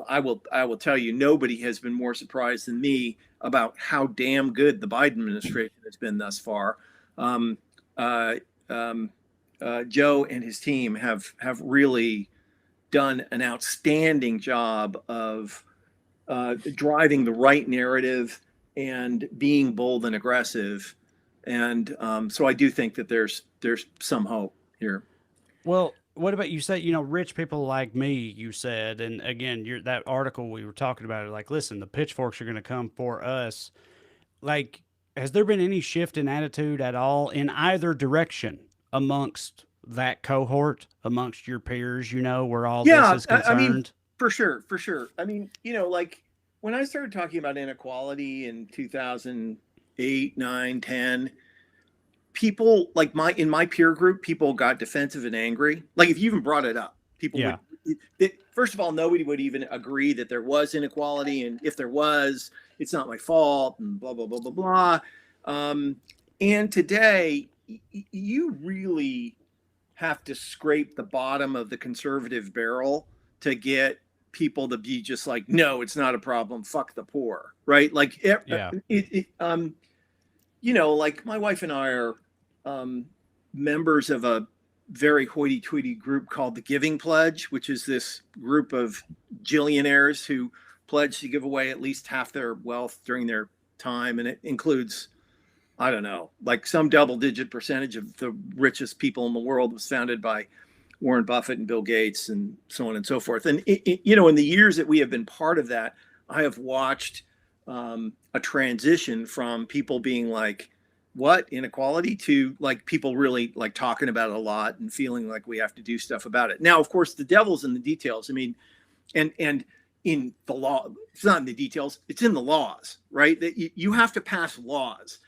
I will tell you, nobody has been more surprised than me about how damn good the Biden administration has been thus far. Joe and his team have really done an outstanding job of driving the right narrative and being bold and aggressive. And so I do think that there's some hope here. Well, what about you say, rich people like me, you said, and again, that article we were talking about, like, listen, the pitchforks are going to come for us. Like, has there been any shift in attitude at all in either direction amongst that cohort, amongst your peers, where all this is concerned? I mean, for sure. I mean, like when I started talking about inequality in 2008, 9, 10, people like in my peer group, people got defensive and angry. Like if you even brought it up, people would, first of all, nobody would even agree that there was inequality. And if there was, it's not my fault and blah, blah, blah, blah, blah. And today you really have to scrape the bottom of the conservative barrel to get people to be just like, no, it's not a problem. Fuck the poor. Right. Like, like my wife and I are members of a very hoity-toity group called the Giving Pledge, which is this group of billionaires who pledge to give away at least half their wealth during their time. And it includes, I don't know, like some double-digit percentage of the richest people in the world was founded by Warren Buffett and Bill Gates and so on and so forth. And, in the years that we have been part of that, I have watched a transition from people being like, what, inequality, to like people really like talking about it a lot and feeling like we have to do stuff about it. Now, of course, the devil's in the details. I mean, and in the law, it's not in the details, it's in the laws, right? That you have to pass laws.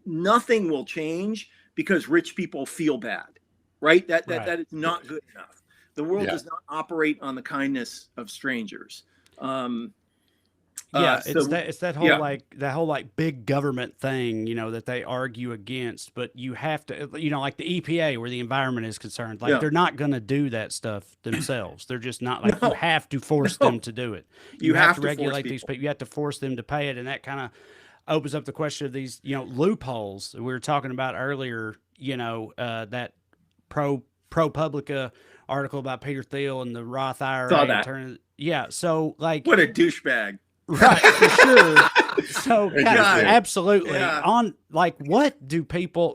Nothing will change because rich people feel bad, right? That is not good enough. The world does not operate on the kindness of strangers. It's that whole big government thing, that they argue against, but you have to, like the EPA where the environment is concerned, they're not going to do that stuff themselves. They're just not you have to force them to do it. You have to regulate these people. You have to force them to pay it. And that kind of opens up the question of these, loopholes we were talking about earlier, that ProPublica article about Peter Thiel and the Roth IRA. Saw that. So like, what a douchebag. Right, for sure. So absolutely. On what do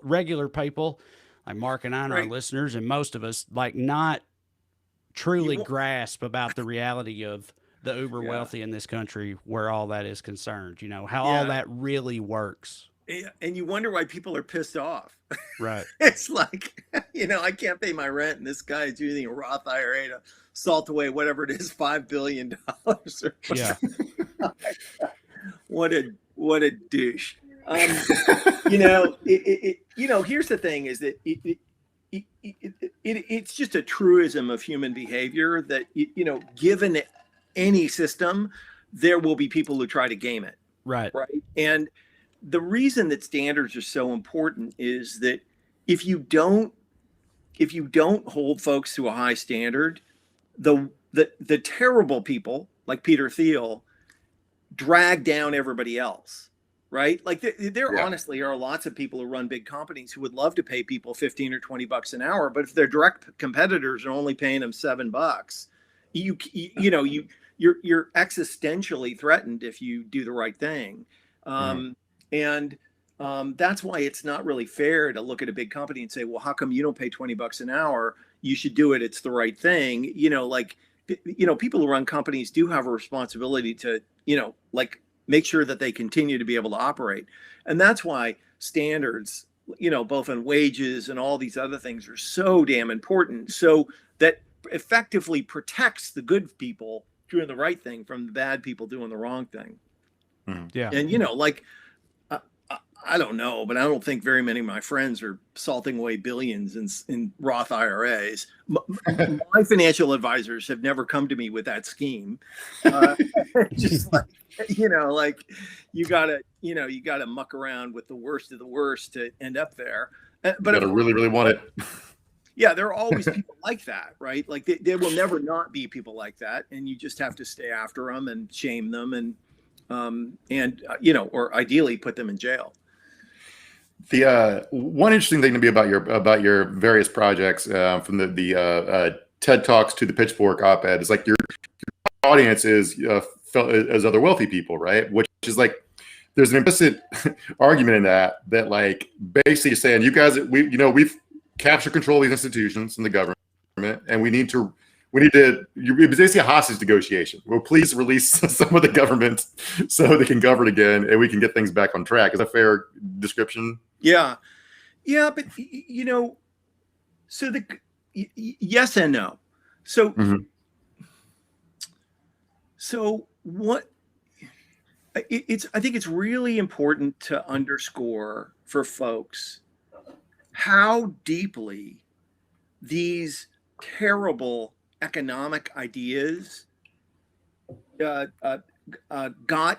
regular people like Mark and I and our listeners and most of us not truly grasp about the reality of the uber wealthy in this country where all that is concerned, how all that really works. And you wonder why people are pissed off. Right. It's like, I can't pay my rent and this guy is using a Roth IRA to salt away whatever it is, $5 billion. Yeah. What a douche. Here's the thing is that it's just a truism of human behavior that, given any system, there will be people who try to game it. Right. Right. And the reason that standards are so important is that if you don't hold folks to a high standard, the terrible people like Peter Thiel drag down everybody else. Right. Like there honestly are lots of people who run big companies who would love to pay people 15 or 20 bucks an hour. But if their direct competitors are only paying them $7, you're existentially threatened if you do the right thing. And that's why it's not really fair to look at a big company and say, well, how come you don't pay 20 bucks an hour? You should do it. It's the right thing. People who run companies do have a responsibility to, make sure that they continue to be able to operate. And that's why standards, both on wages and all these other things are so damn important. So that effectively protects the good people doing the right thing from the bad people doing the wrong thing. Yeah. And, I don't know, but I don't think very many of my friends are salting away billions in Roth IRAs. My financial advisors have never come to me with that scheme. Just you gotta muck around with the worst of the worst to end up there. But you gotta really, really want it. Yeah, there are always people like that, right? Like there will never not be people like that, and you just have to stay after them and shame them or ideally put them in jail. The one interesting thing to me about your various projects, from the TED Talks to the Pitchfork op-ed, is like your audience is as other wealthy people, right? Which is like, there's an implicit argument in that like basically saying, you guys, we've captured control of these institutions and the government, and we need to. It's basically a hostage negotiation. Well, please release some of the government so they can govern again and we can get things back on track. Is that a fair description? Yeah. Yeah. But, so yes and no. So, so what I think it's really important to underscore for folks how deeply these terrible economic ideas got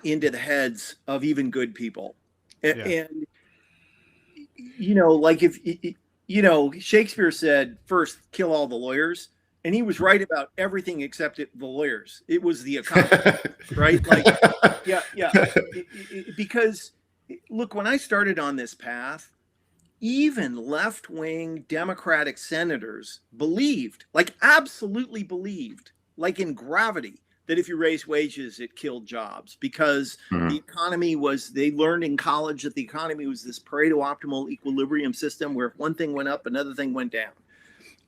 into the heads of even good people. And if Shakespeare said first kill all the lawyers, and he was right about everything except the lawyers. It was the economy, right? Because look, when I started on this path, even left-wing Democratic senators absolutely believed, like in gravity, that if you raise wages, it killed jobs because the economy they learned in college that the economy was this Pareto optimal equilibrium system where if one thing went up, another thing went down.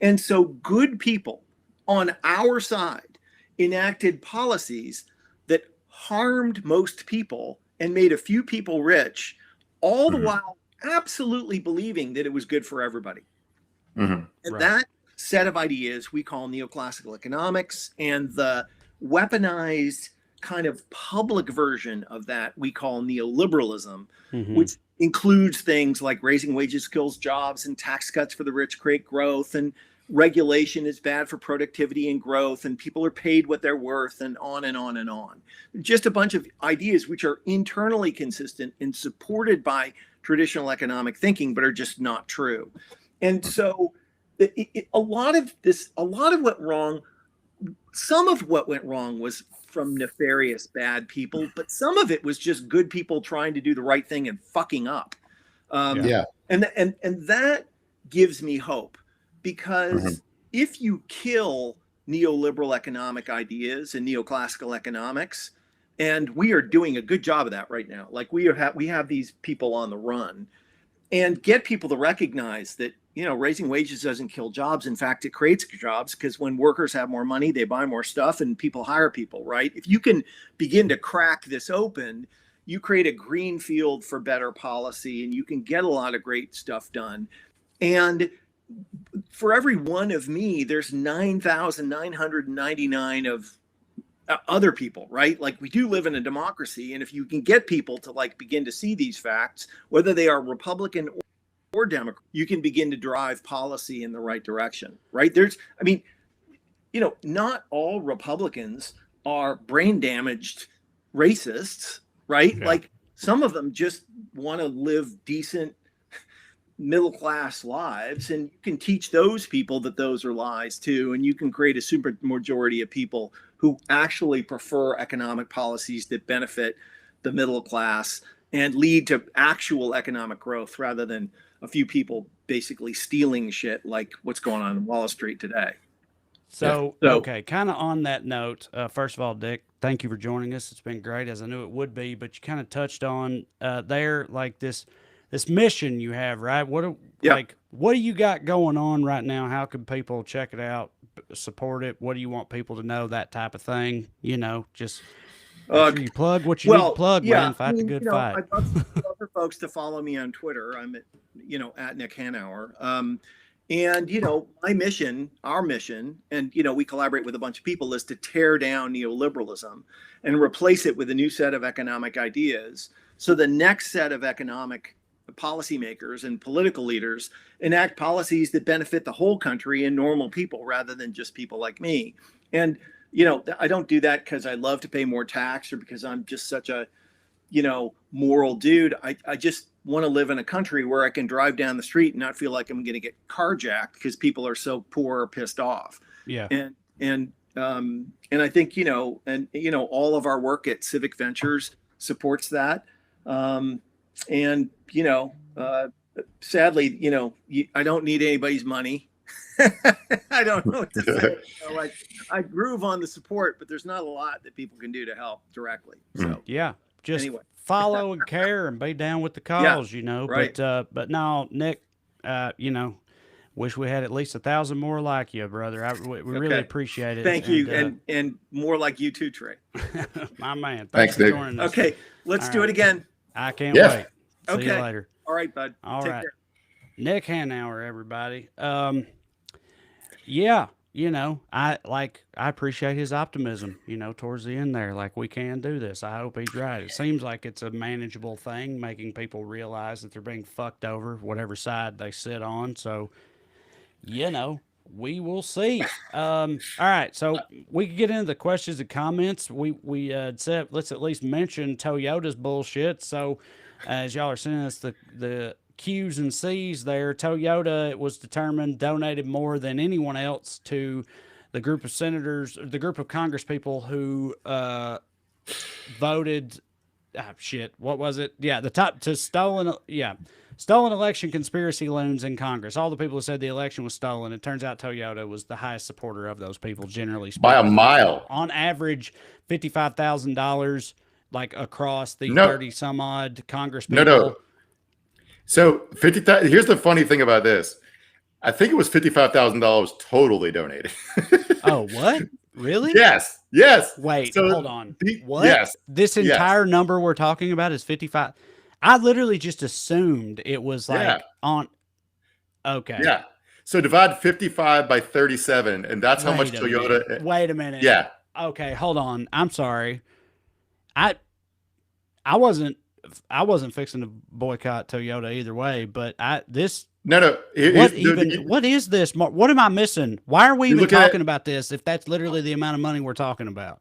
And so good people on our side enacted policies that harmed most people and made a few people rich, all the while absolutely believing that it was good for everybody. And that set of ideas we call neoclassical economics, and the weaponized kind of public version of that we call neoliberalism, which includes things like raising wages kills jobs and tax cuts for the rich create growth, and regulation is bad for productivity and growth, and people are paid what they're worth, and on and on and on. Just a bunch of ideas which are internally consistent and supported by traditional economic thinking, but are just not true. And so a lot of what wrong, some of what went wrong was from nefarious bad people, but some of it was just good people trying to do the right thing and fucking up. And that gives me hope, because if you kill neoliberal economic ideas and neoclassical economics, and we are doing a good job of that right now. Like we have these people on the run, and get people to recognize that, raising wages doesn't kill jobs. In fact, it creates jobs, because when workers have more money, they buy more stuff and people hire people, right? If you can begin to crack this open, you create a green field for better policy, and you can get a lot of great stuff done. And for every one of me, there's 9,999 of other people, right? Like, we do live in a democracy, and if you can get people to begin to see these facts, whether they are Republican or or Democrat, you can begin to drive policy in the right direction, right? Not all Republicans are brain damaged racists, right? Yeah. Like some of them just want to live decent middle class lives, and you can teach those people that those are lies too, and you can create a super majority of people who actually prefer economic policies that benefit the middle class and lead to actual economic growth rather than a few people basically stealing shit like what's going on in Wall Street today. So okay, kind of on that note, first of all, Dick, thank you for joining us. It's been great, as I knew it would be, but you kind of touched on there, like this mission you have, right? What do you got going on right now? How can people check it out, support it? What do you want people to know, that type of thing? Just make sure you plug what you need to plug, man. Fight the good fight. I'd love for folks to follow me on Twitter. I'm at Nick Hanauer. And, our mission, and, we collaborate with a bunch of people, is to tear down neoliberalism and replace it with a new set of economic ideas. So the next set of economic policymakers and political leaders enact policies that benefit the whole country and normal people rather than just people like me. And, I don't do that because I love to pay more tax or because I'm just such a, moral dude. I just want to live in a country where I can drive down the street and not feel like I'm going to get carjacked because people are so poor or pissed off. Yeah. And I think, all of our work at Civic Ventures supports that. Sadly, I don't need anybody's money. I don't know what to say. I groove on the support, but there's not a lot that people can do to help directly. So yeah, just anyway. follow and care and be down with the cause, right. But no, Nick, wish we had at least 1,000 more like you, brother. We really appreciate it. Thank you. And more like you too, Trey. My man. Thanks for Nick. joining us. Okay. Let's do it again. I can't wait. Okay. See you later. All right, bud. All Take right. care. Nick Hanauer, everybody. Yeah, I appreciate his optimism, towards the end there. Like, we can do this. I hope he's right. It seems like it's a manageable thing, making people realize that they're being fucked over, whatever side they sit on. So, we will see. All right, so we can get into the questions and comments. We said let's at least mention Toyota's bullshit. So, as y'all are sending us the Q's and C's there, Toyota, it was determined, donated more than anyone else to the group of senators, the group of Congress people who voted. What was it? Yeah, the top to stolen election conspiracy loons in Congress. All the people who said the election was stolen. It turns out Toyota was the highest supporter of those people, generally speaking. By a mile. On average, $55,000, like across the 30 some odd Congress people. No. So here's the funny thing about this. I think it was $55,000 total they donated. Oh, what? Really? Yes. Wait, so hold on. What? Yes. This entire number we're talking about is 55. I literally just assumed it was like on. Okay. Yeah. So divide 55 by 37, and that's how much Toyota. Wait a minute. Yeah. Okay, hold on. I'm sorry. I wasn't fixing to boycott Toyota either way, but No. What is this? What am I missing? Why are we even talking about this if that's literally the amount of money we're talking about?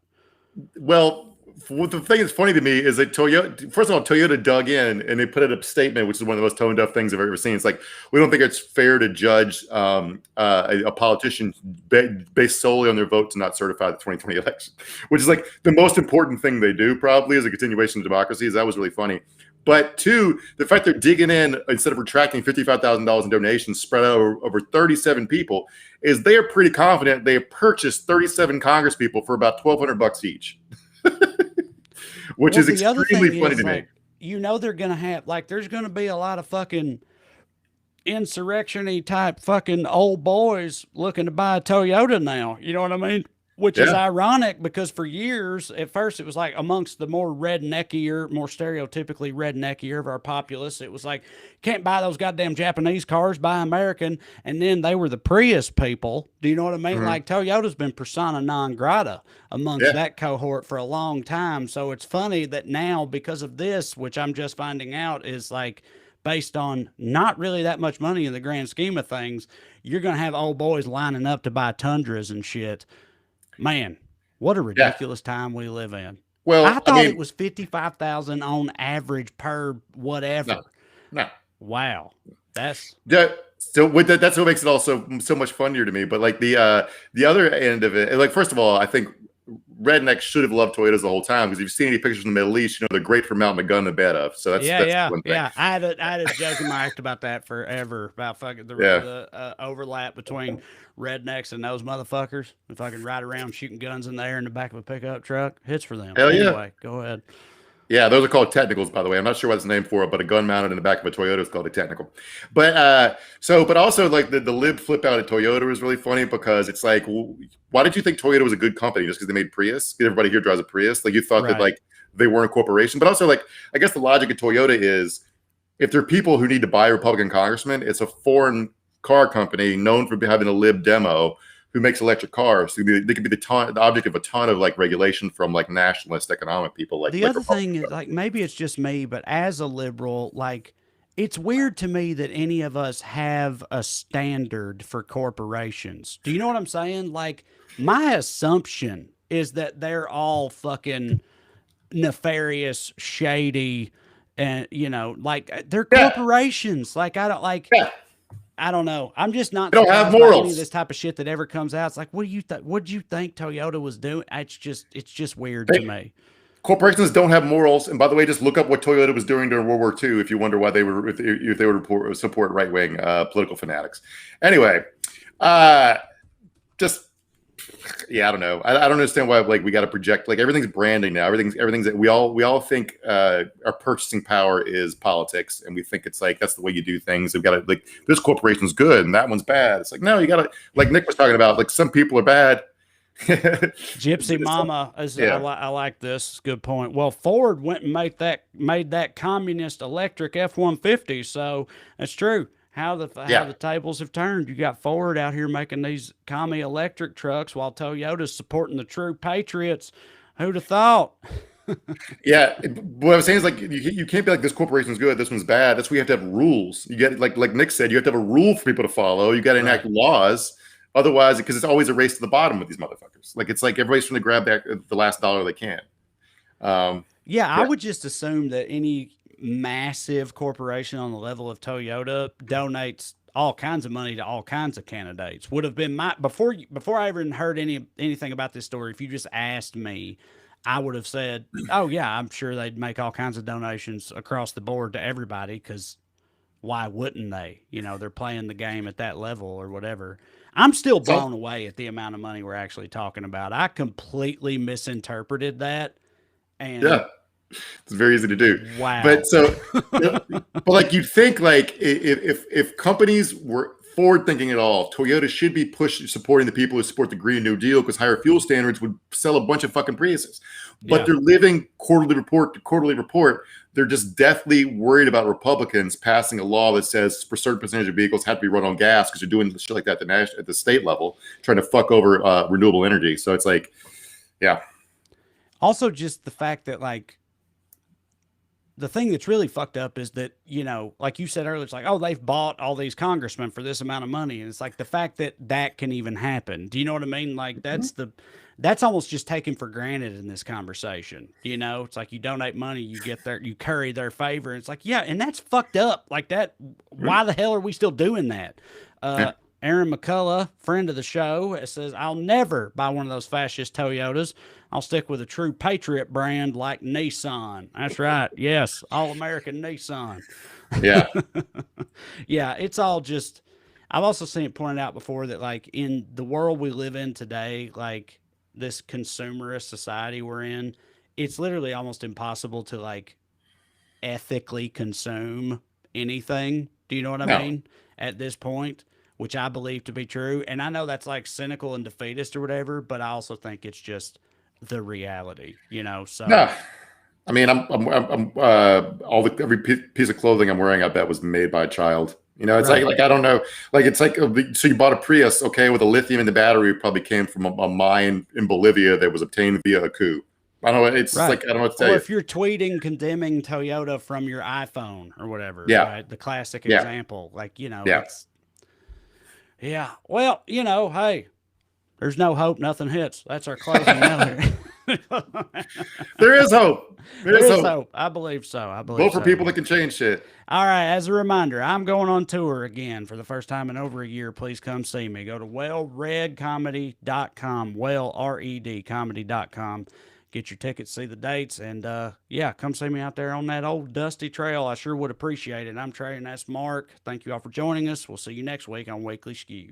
Well, the thing that's funny to me is that Toyota dug in and they put out a statement, which is one of the most tone deaf things I've ever seen. It's like, we don't think it's fair to judge a politician based solely on their vote to not certify the 2020 election, which is like the most important thing they do probably as a continuation of democracy. That was really funny. But two, the fact they're digging in instead of retracting $55,000 in donations spread out over 37 people is they are pretty confident they have purchased 37 Congress people for about $1,200 each. Which is extremely funny to me. They're going to have, there's going to be a lot of fucking insurrection-y type fucking old boys looking to buy a Toyota now. You know what I mean? Which is ironic because for years, at first, it was like amongst the more redneckier, more stereotypically redneckier of our populace, it was like, can't buy those goddamn Japanese cars, buy American. And then they were the Prius people. Do you know what I mean? Mm-hmm. Like Toyota's been persona non grata amongst that cohort for a long time. So it's funny that now, because of this, which I'm just finding out, is like based on not really that much money in the grand scheme of things, you're going to have old boys lining up to buy Tundras and shit. Man, what a ridiculous time we live in. Well, I thought it was 55,000 on average per whatever. No. Wow. So with that, that's what makes it all so much funnier to me. But like the other end of it, like first of all, I think rednecks should have loved Toyotas the whole time, because if you've seen any pictures from the Middle East, they're great for mounting a gun in the bed of. So that's one thing. Yeah. I had a joke in my act about that forever, about fucking the overlap between rednecks and those motherfuckers. If I can ride around shooting guns in the air in the back of a pickup truck, hits for them. Hell yeah. Anyway, go ahead. Yeah, those are called technicals, by the way. I'm not sure what it's named for, but a gun mounted in the back of a Toyota is called a technical. But but also like the lib flip out at Toyota is really funny, because it's like, why did you think Toyota was a good company just because they made Prius? Everybody here drives a Prius. Like you thought that like they weren't a corporation. But also like, I guess the logic of Toyota is, if there are people who need to buy a Republican congressman, it's a foreign car company known for having a lib demo who makes electric cars. So they could be the object of a ton of like regulation from like nationalist economic people. Like the other thing is, like, maybe it's just me, but as a liberal, like, it's weird to me that any of us have a standard for corporations. Do you know what I'm saying? Like, my assumption is that they're all fucking nefarious, shady, and like they're corporations. Like, I don't like. Yeah. I don't know. I'm just not. They don't have morals. Any of this type of shit that ever comes out. It's like, what do you think Toyota was doing? It's just weird to me. Corporations don't have morals. And by the way, just look up what Toyota was doing during World War II if you wonder why they were, if they would support right wing political fanatics. Anyway, I don't know. I don't understand why like we got to project, like everything's branding now. Everything's that we all think our purchasing power is politics, and we think it's like that's the way you do things. We've got to like, this corporation's good and that one's bad. It's like, no, you got to, like Nick was talking about, like some people are bad. Gypsy Mama, I like this. Good point. Well, Ford went and made that communist electric F-150, so that's true. How the tables have turned. You got Ford out here making these commie electric trucks while Toyota's supporting the true patriots. Who'd have thought? Yeah, what I'm saying is like you can't be like, this corporation's good, this one's bad. That's why you have to have rules. You get like Nick said, you have to have a rule for people to follow. You got to enact laws. Otherwise, because it's always a race to the bottom with these motherfuckers. Like it's like everybody's trying to grab the last dollar they can. I would just assume that any massive corporation on the level of Toyota donates all kinds of money to all kinds of candidates. Would have been before I even heard anything about this story. If you just asked me, I would have said, "Oh yeah, I'm sure they'd make all kinds of donations across the board to everybody, because why wouldn't they? They're playing the game at that level or whatever." I'm still blown away at the amount of money we're actually talking about. I completely misinterpreted that, and it's very easy to do. Wow. But like you'd think like if companies were forward thinking at all, Toyota should be supporting the people who support the Green New Deal, because higher fuel standards would sell a bunch of fucking Priuses. But they're living quarterly report to quarterly report. They're just deathly worried about Republicans passing a law that says a certain percentage of vehicles have to be run on gas, because they're doing shit like that at the state level, trying to fuck over renewable energy. So it's like, yeah. Also, just the fact that like, the thing that's really fucked up is that, like you said earlier, it's like, oh, they've bought all these congressmen for this amount of money. And it's like the fact that can even happen. Do you know what I mean? Like that's almost just taken for granted in this conversation. It's like you donate money, you curry their favor. And it's like, yeah, and that's fucked up like that. Why the hell are we still doing that? Aaron McCullough, friend of the show, says, I'll never buy one of those fascist Toyotas. I'll stick with a true patriot brand like Nissan. That's right. Yes. All-American Nissan. Yeah. Yeah. It's all just, I've also seen it pointed out before that like in the world we live in today, like this consumerist society we're in, it's literally almost impossible to like ethically consume anything. Do you know what I mean? At this point, which I believe to be true. And I know that's like cynical and defeatist or whatever, but I also think it's just the reality, so. No. I mean, every piece of clothing I'm wearing, I bet was made by a child. It's like, I don't know. Like, it's like, so you bought a Prius, okay, with a lithium in the battery, it probably came from a mine in Bolivia that was obtained via a coup. I don't know. It's Right. like, I don't know what to tell Or you. if you're tweeting condemning Toyota from your iPhone or whatever, Yeah. right? The classic Yeah. example. Like, you know, Yeah. it's, yeah. Well, you know, hey, there's no hope, nothing hits. That's our closing note here. There is hope. There is hope. hope. I believe so. I believe Vote for so. people that can change shit. All right. As a reminder, I'm going on tour again for the first time in over a year. Please come see me. Go to wellredcomedy.com. Well, R-E-D, comedy.com. Get your tickets, see the dates, and yeah, come see me out there on that old dusty trail. I sure would appreciate it. I'm Trey, and that's Mark. Thank you all for joining us. We'll see you next week on Weekly Skews.